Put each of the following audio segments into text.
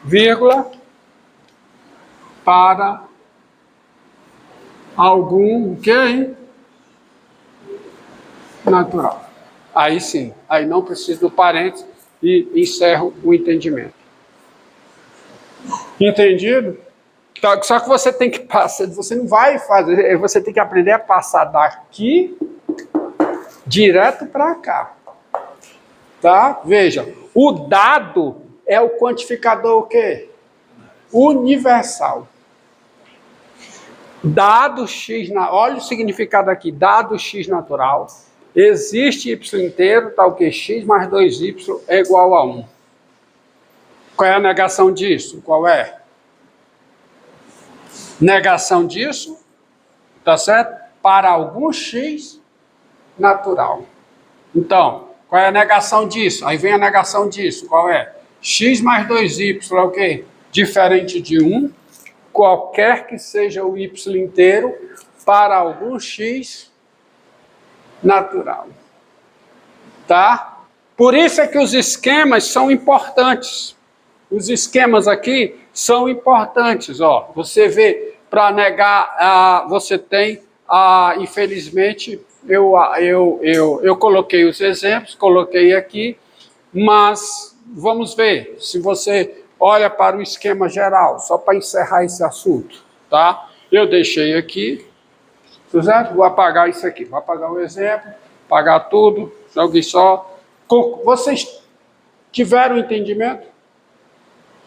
vírgula, para algum, o quê? Natural. Aí sim, aí não precisa do parênteses e encerro o entendimento. Entendido? Só que você tem que passar, você não vai fazer, você tem que aprender a passar daqui direto para cá. Tá? Veja, o dado é o quantificador o quê? Universal. Dado x, olha o significado aqui, dado x natural, existe y inteiro, tal que x mais 2y é igual a 1. Qual é a negação disso? Qual é? Negação disso, tá certo? Para algum x natural. Então, qual é a negação disso? Aí vem a negação disso, qual é? X mais 2y é o quê? Diferente de 1, qualquer que seja o y inteiro, para algum x natural. Tá? Por isso é que os esquemas são importantes. Os esquemas aqui são importantes. Ó. Você vê, para negar, você tem, infelizmente, eu coloquei os exemplos, coloquei aqui, mas vamos ver, se você olha para o esquema geral, só para encerrar esse assunto, tá? Eu deixei aqui, certo? Vou apagar isso aqui, vou apagar o exemplo, apagar tudo, joguei só. Vocês tiveram entendimento?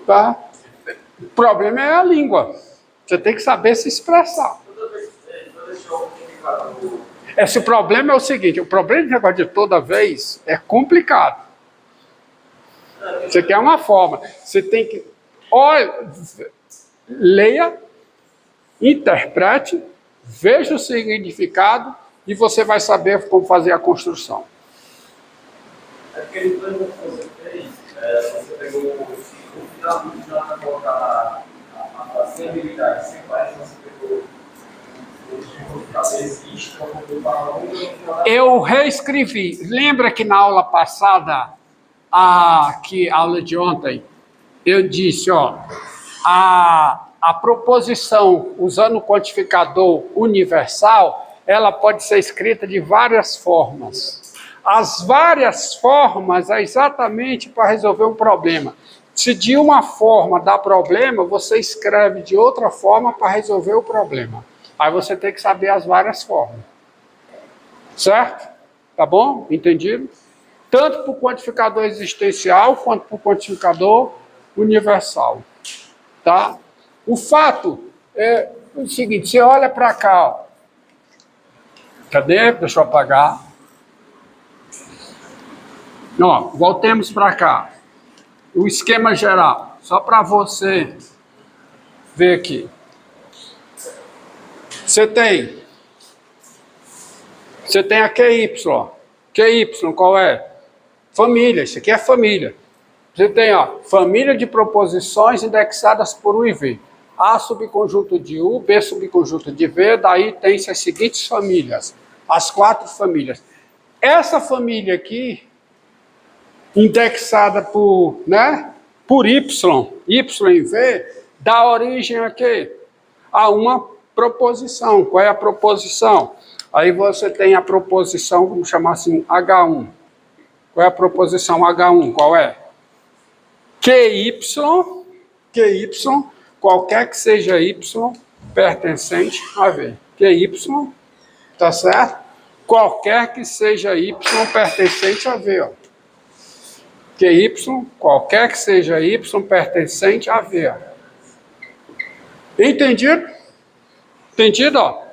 Tá? O problema é a língua, você tem que saber se expressar. Esse problema é o seguinte, o problema de negócio de toda vez é complicado. Você quer uma forma, você tem que, olha, leia, interprete, veja o significado e você vai saber como fazer a construção. Aquele plano que você fez, você pegou o final para colocar a sensibilidade, sem parece que você pegou eu reescrevi. Lembra que na aula passada, que aula de ontem, eu disse, ó, a proposição usando o quantificador universal, ela pode ser escrita de várias formas. As várias formas é exatamente para resolver um problema. Se de uma forma dá problema, você escreve de outra forma para resolver o problema. Aí você tem que saber as várias formas. Certo? Tá bom? Entendido? Tanto para o quantificador existencial, quanto para o quantificador universal. Tá? O fato é o seguinte, você olha para cá, ó. Cadê? Deixa eu apagar. Ó, voltemos para cá. O esquema geral, só para você ver aqui. Você tem a QY. QY qual é? Família, isso aqui é família. Você tem, ó, família de proposições indexadas por U e V. A subconjunto de U, B subconjunto de V, daí tem-se as seguintes famílias. As 4 famílias. Essa família aqui, indexada por, por Y e V, dá origem a quê? A uma proposição. Qual é a proposição? Aí você tem a proposição, vamos chamar assim, H1. Qual é a proposição H1? Qual é? QY, qualquer que seja Y, pertencente a V. QY, tá certo? Qualquer que seja Y, pertencente a V, ó. QY, qualquer que seja Y, pertencente a V, ó. Entendido? Entendido, ó?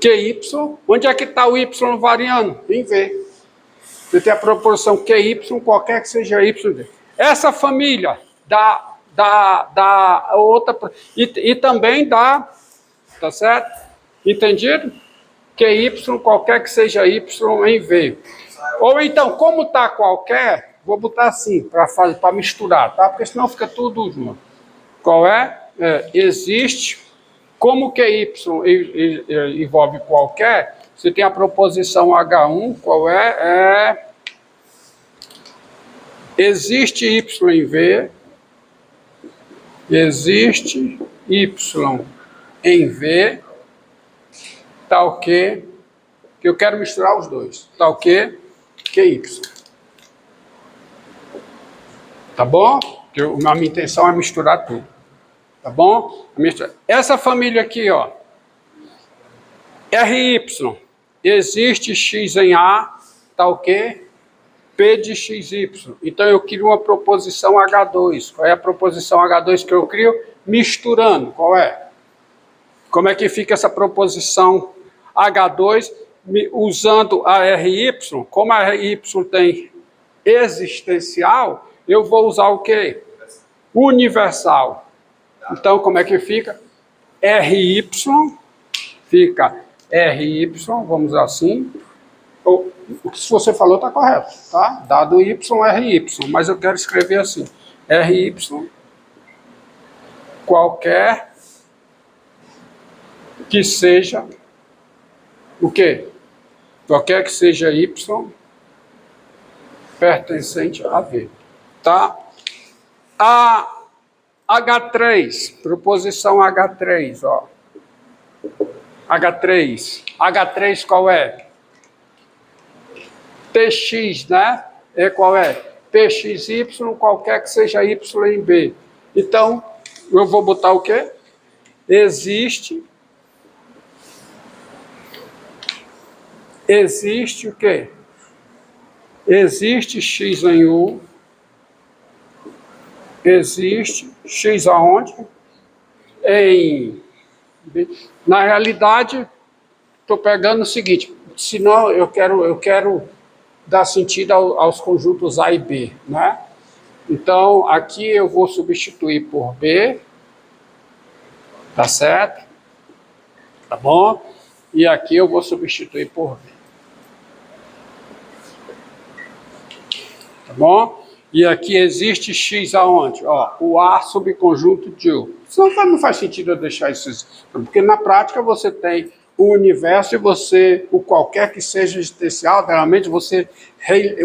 QY, onde é que está o Y variando? Em V. Você tem a proporção QY, qualquer que seja Y. Essa família dá outra... E também dá, tá certo? Entendido? QY, qualquer que seja Y em V. Ou então, como está qualquer, vou botar assim, para misturar, tá? Porque senão fica tudo junto. Qual é? Existe... Como QY envolve qualquer, você tem a proposição H1, qual é? Existe Y em V, existe y em V, tal que eu quero misturar os dois, tal que y. Tá bom? A minha intenção é misturar tudo. Tá bom? Essa família aqui, ó, RY, existe X em A, tal que P de XY. Então eu crio uma proposição H2. Qual é a proposição H2 que eu crio? Misturando. Qual é? Como é que fica essa proposição H2 usando a RY? Como a RY tem existencial, eu vou usar o quê? Universal. Então, como é que fica? RY, fica RY, vamos assim. O que você falou está correto, tá? Dado Y, RY, mas eu quero escrever assim. RY, qualquer que seja, o quê? Qualquer que seja Y, pertencente a V, tá? A H3, proposição H3, ó. H3 qual é? PX, né? Qual é? PXY, qualquer que seja Y em B. Então, eu vou botar o quê? Existe o quê? Existe X em U. Existe X aonde? Em B. Na realidade, estou pegando o seguinte, senão eu quero dar sentido aos conjuntos A e B, né? Então, aqui eu vou substituir por B, tá certo? Tá bom? E aqui eu vou substituir por B. Tá bom? E aqui existe X aonde? Ó, o A subconjunto de U. Senão não faz sentido eu deixar isso, porque na prática você tem o universo e você, o qualquer que seja existencial, realmente você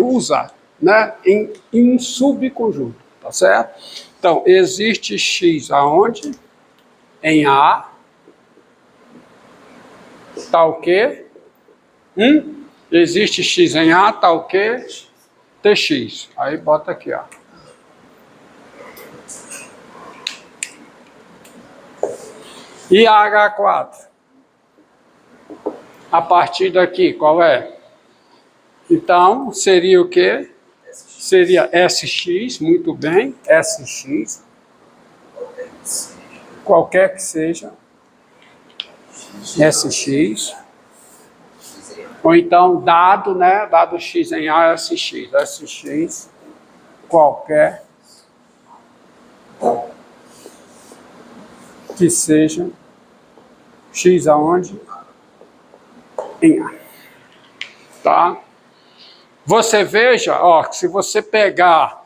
usa, né, em um subconjunto, tá certo? Então, existe X aonde? Em A, tal que? Existe X em A, tal que? TX. Aí bota aqui, ó. E a H4? A partir daqui, qual é? Então, seria o quê? Seria SX, muito bem, SX. Qualquer que seja. SX. Ou então, dado, né? Dado X em A, SX. SX, qualquer que seja X aonde? Em A. Tá? Você veja, ó, que se você pegar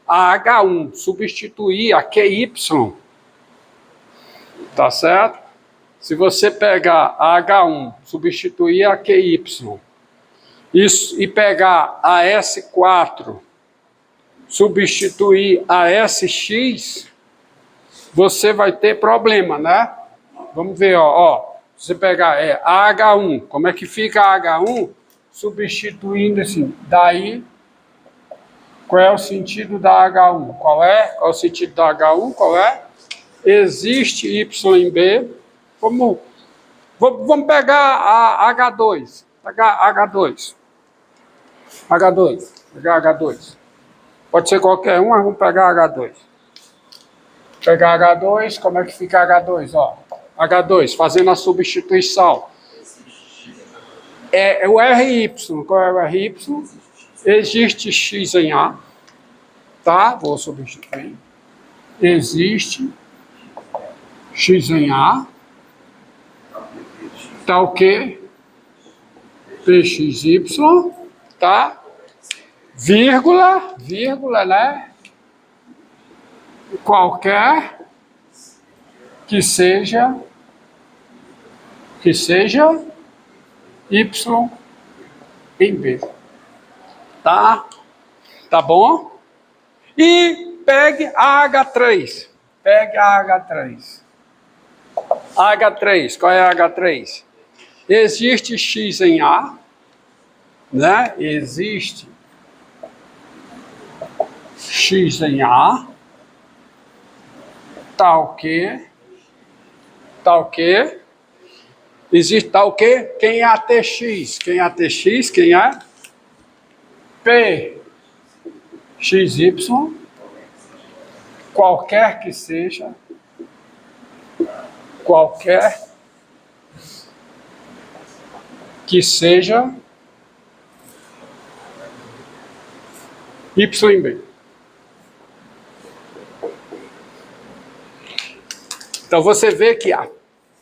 a H1, substituir a QY, tá certo? Se você pegar a H1, substituir a QY, isso, e pegar a S4, substituir a SX, você vai ter problema, né? Vamos ver, ó. Se você pegar a H1, como é que fica a H1? Substituindo assim, daí, qual é o sentido da H1? Qual é o sentido da H1? Qual é? Existe Y em B. Vamos pegar a H2. Pegar H2. Pode ser qualquer um, mas vamos pegar H2. Pegar H2, como é que fica H2? Ó, H2, fazendo a substituição. É o RY. Qual é o RY? Existe X em A. Tá? Vou substituir. Existe X em A. Tal que PXY, tá? Vírgula, né? Qualquer que seja Y em B. Tá? Tá bom? E pegue a H3. Pegue a H3. H3, qual é a H3? Existe X em A, né? Existe X em A, tal que, existe tal que, quem é ATX? Quem é ATX? Quem é? PXY, qualquer que seja, YB. Então você vê que a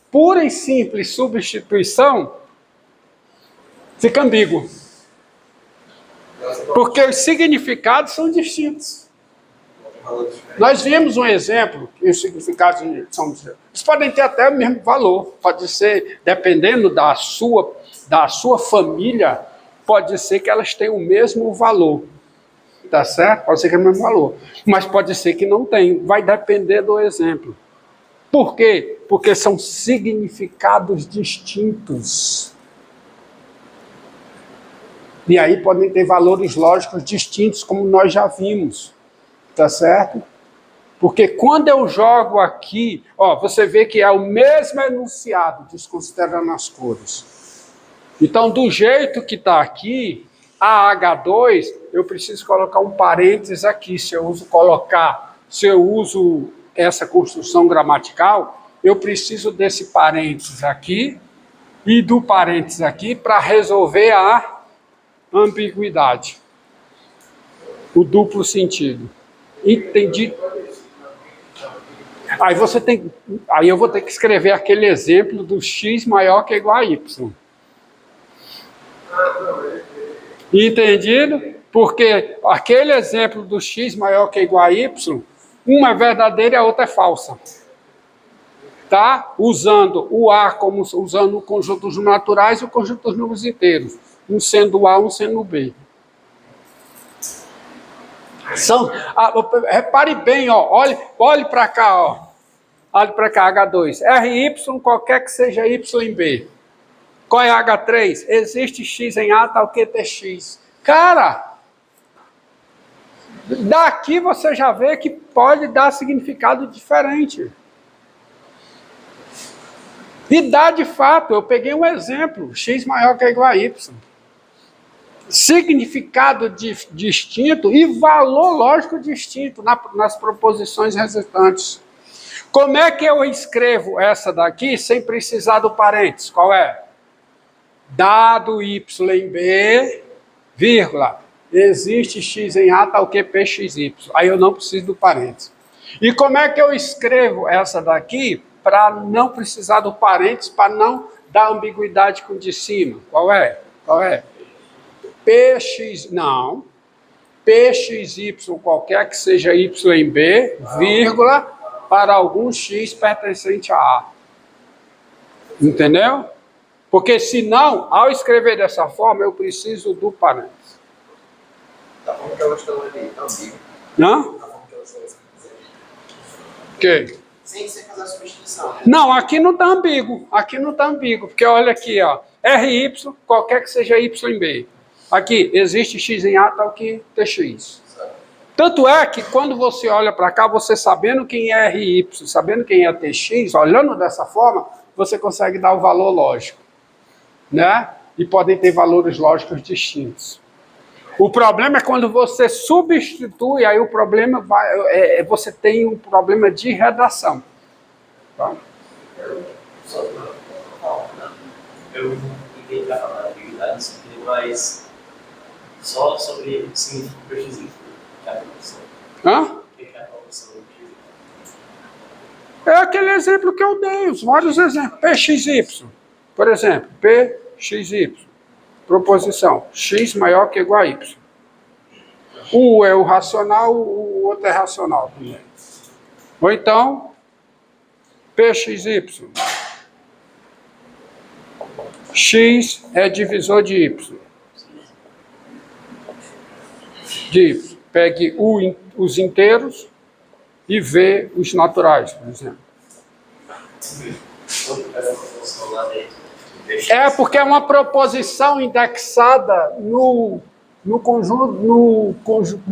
pura e simples substituição fica ambíguo. Porque os significados são distintos. Nós vimos um exemplo, que os significados são distintos. Eles podem ter até o mesmo valor. Pode ser, dependendo da sua família, pode ser que elas tenham o mesmo valor. Tá certo? Pode ser que é o mesmo valor. Mas pode ser que não tenha. Vai depender do exemplo. Por quê? Porque são significados distintos. E aí podem ter valores lógicos distintos, como nós já vimos. Tá certo? Porque quando eu jogo aqui, ó, você vê que é o mesmo enunciado, desconsiderando as cores. Então, do jeito que está aqui, a H2, eu preciso colocar um parênteses aqui. Se eu uso essa construção gramatical, eu preciso desse parênteses aqui e do parênteses aqui para resolver a ambiguidade, o duplo sentido. Entendi? Aí eu vou ter que escrever aquele exemplo do x maior que igual a y. Entendido? Porque aquele exemplo do x maior que igual a y, uma é verdadeira e a outra é falsa. Tá? Usando o A como usando o conjunto dos números naturais e o conjunto dos números inteiros. Um sendo o A, um sendo o B. Repare bem, ó, olhe para cá, ó. Olhe para cá, H2. RY, qualquer que seja Y em B. Qual é H3? Existe X em A, tal que TX. Cara, daqui você já vê que pode dar significado diferente. E dá de fato, eu peguei um exemplo, X maior que igual a Y. Significado distinto e valor lógico distinto nas proposições resultantes. Como é que eu escrevo essa daqui sem precisar do parênteses? Qual é? Dado y em B, vírgula, existe x em A, tal que pxy. Aí eu não preciso do parênteses. E como é que eu escrevo essa daqui para não precisar do parênteses, para não dar ambiguidade com o de cima? Qual é? Pxy, qualquer que seja y em B, vírgula, para algum x pertencente a A. Entendeu? Porque senão, ao escrever dessa forma, eu preciso do parênteses. Da forma que elas estão ali, ambíguo. Hã? Da forma que elas estão ali. Ok. Sem fazer a substituição. Né? Não, aqui não está ambíguo. Porque olha aqui, ó. RY, qualquer que seja y em B. Aqui, existe x em A, tal que TX. Tanto é que quando você olha para cá, você sabendo quem é RY, sabendo quem é TX, olhando dessa forma, você consegue dar o valor lógico. Né? E podem ter valores lógicos distintos. O problema é quando você substitui, aí o problema você tem um problema de redação. Tá? Eu entendi a ambiguidade, mas só sobre significado preciso. Hã? O que é a proporção? É aquele exemplo que eu dei, os vários exemplos. PXY, por exemplo, PXY, proposição, x maior que igual a y. Um é o racional, o outro é racional. Ou então, PXY. X é divisor de y. Pegue os inteiros, e ver os naturais, por exemplo. É porque é uma proposição indexada no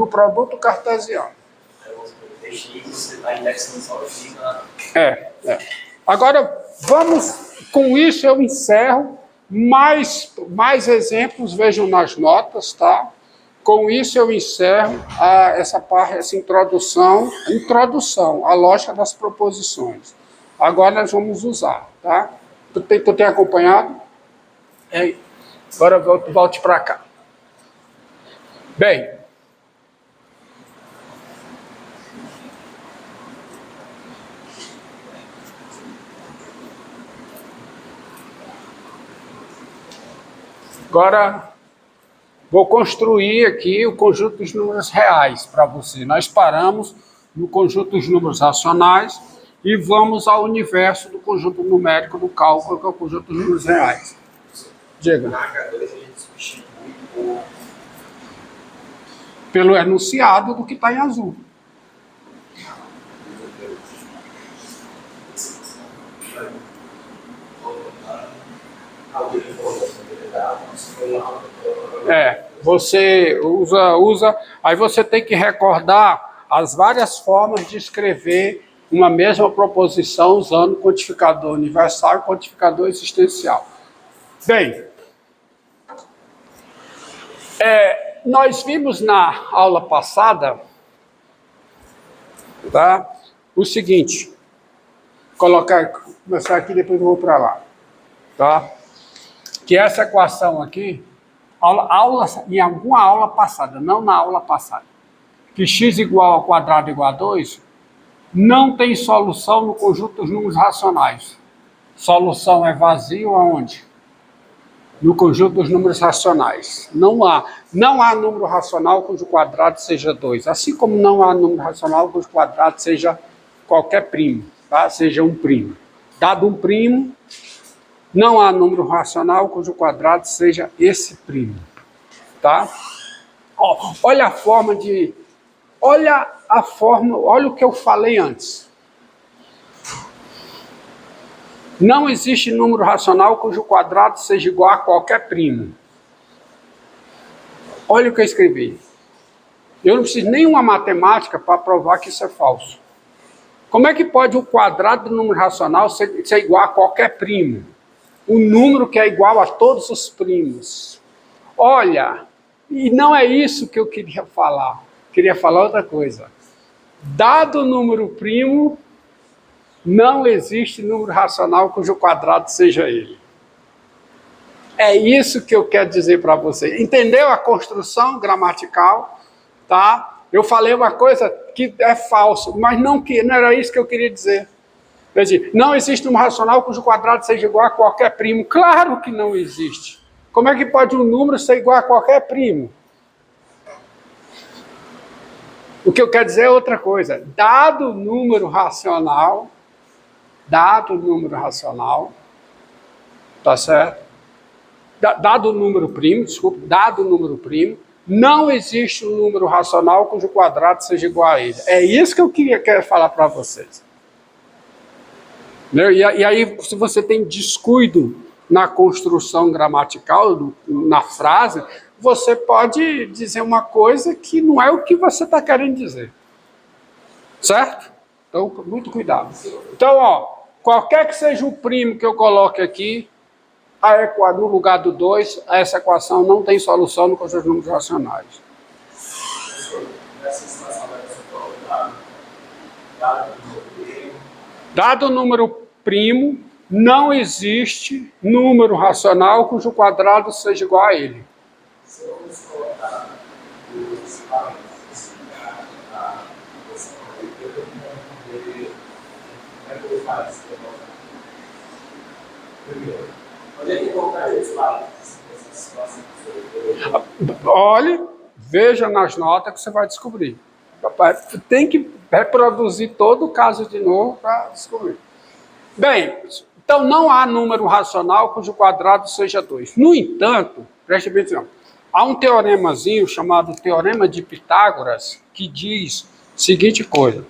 produto cartesiano. Você está indexando só o X É. Agora, com isso eu encerro. Mais exemplos, vejam nas notas, tá? Com isso eu encerro essa introdução à lógica das proposições. Agora nós vamos usar, tá? Tu tem acompanhado? Agora volte para cá. Bem, agora vou construir aqui o conjunto dos números reais para você. Nós paramos no conjunto dos números racionais e vamos ao universo do conjunto numérico do cálculo, que é o conjunto dos números reais. Diga. Na H2 a gente substitui Pelo enunciado do que está em azul. Você usa, aí você tem que recordar as várias formas de escrever uma mesma proposição usando quantificador universal e quantificador existencial. Bem, nós vimos na aula passada, tá, o seguinte, começar aqui, depois eu vou para lá, tá? Que essa equação aqui, em alguma aula passada, não na aula passada, que x igual ao quadrado igual a 2, não tem solução no conjunto dos números racionais. Solução é vazio aonde? No conjunto dos números racionais. Não há número racional cujo quadrado seja 2. Assim como não há número racional cujo quadrado seja qualquer primo, tá? Seja um primo. Dado um primo, não há número racional cujo quadrado seja esse primo, tá? Olha a forma de... Olha o que eu falei antes. Não existe número racional cujo quadrado seja igual a qualquer primo. Olha o que eu escrevi. Eu não preciso nenhuma matemática para provar que isso é falso. Como é que pode o quadrado do número racional ser igual a qualquer primo? Um número que é igual a todos os primos. Olha, e não é isso que eu queria falar. Queria falar outra coisa. Dado o número primo, não existe número racional cujo quadrado seja ele. É isso que eu quero dizer para você. Entendeu a construção gramatical? Tá? Eu falei uma coisa que é falso, mas não era isso que eu queria dizer. Quer dizer, não existe número racional cujo quadrado seja igual a qualquer primo. Claro que não existe. Como é que pode um número ser igual a qualquer primo? O que eu quero dizer é outra coisa. Dado o número racional, tá certo? Dado o número primo, não existe um número racional cujo quadrado seja igual a ele. É isso que eu quero falar para vocês. E aí, se você tem descuido na construção gramatical, na frase, você pode dizer uma coisa que não é o que você está querendo dizer. Certo? Então, muito cuidado. Então, qualquer que seja o primo que eu coloque aqui, no lugar do 2, essa equação não tem solução no conjunto de números racionais. Dado o número primo, não existe número racional cujo quadrado seja igual a ele. Se vamos colocar os parênteses na equação, eu vou entender como é que eu faço. Primeiro, onde é que eu colocaria os parênteses nessa situação? Olhe, veja nas notas que você vai descobrir. Tem que reproduzir todo o caso de novo para descobrir. Bem, então não há número racional cujo quadrado seja 2. No entanto, preste atenção, há um teoremazinho chamado Teorema de Pitágoras que diz a seguinte coisa.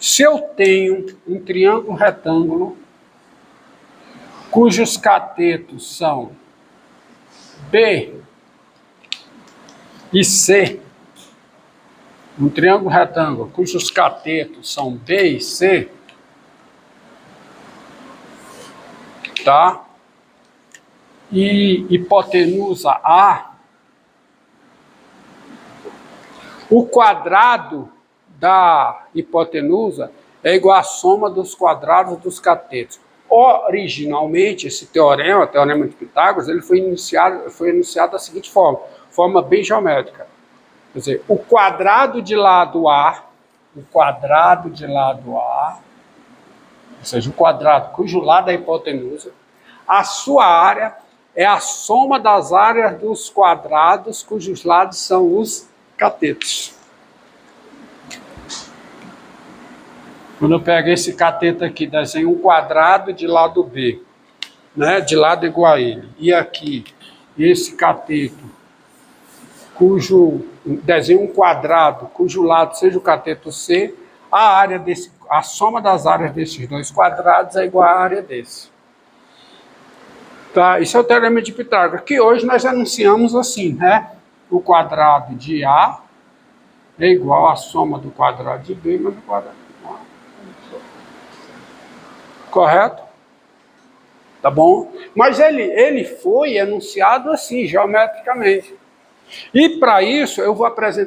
Se eu tenho um triângulo retângulo cujos catetos são B e C, um triângulo retângulo cujos catetos são B e C, tá? E hipotenusa A, o quadrado da hipotenusa é igual à soma dos quadrados dos catetos. Originalmente, esse teorema, o teorema de Pitágoras, ele foi enunciado da seguinte forma bem geométrica. Quer dizer, o quadrado de lado A, ou seja, o quadrado cujo lado é a hipotenusa, a sua área é a soma das áreas dos quadrados cujos lados são os catetos. Quando eu pego esse cateto aqui, desenho um quadrado de lado B, né, de lado igual a ele, e aqui, esse cateto, desenho um quadrado cujo lado seja o cateto C, a soma das áreas desses dois quadrados é igual à área desse. Tá? Isso é o teorema de Pitágoras, que hoje nós anunciamos assim, né? O quadrado de A é igual à soma do quadrado de B mais o quadrado de A. Correto? Tá bom? Mas ele foi enunciado assim, geometricamente. E para isso eu vou apresentar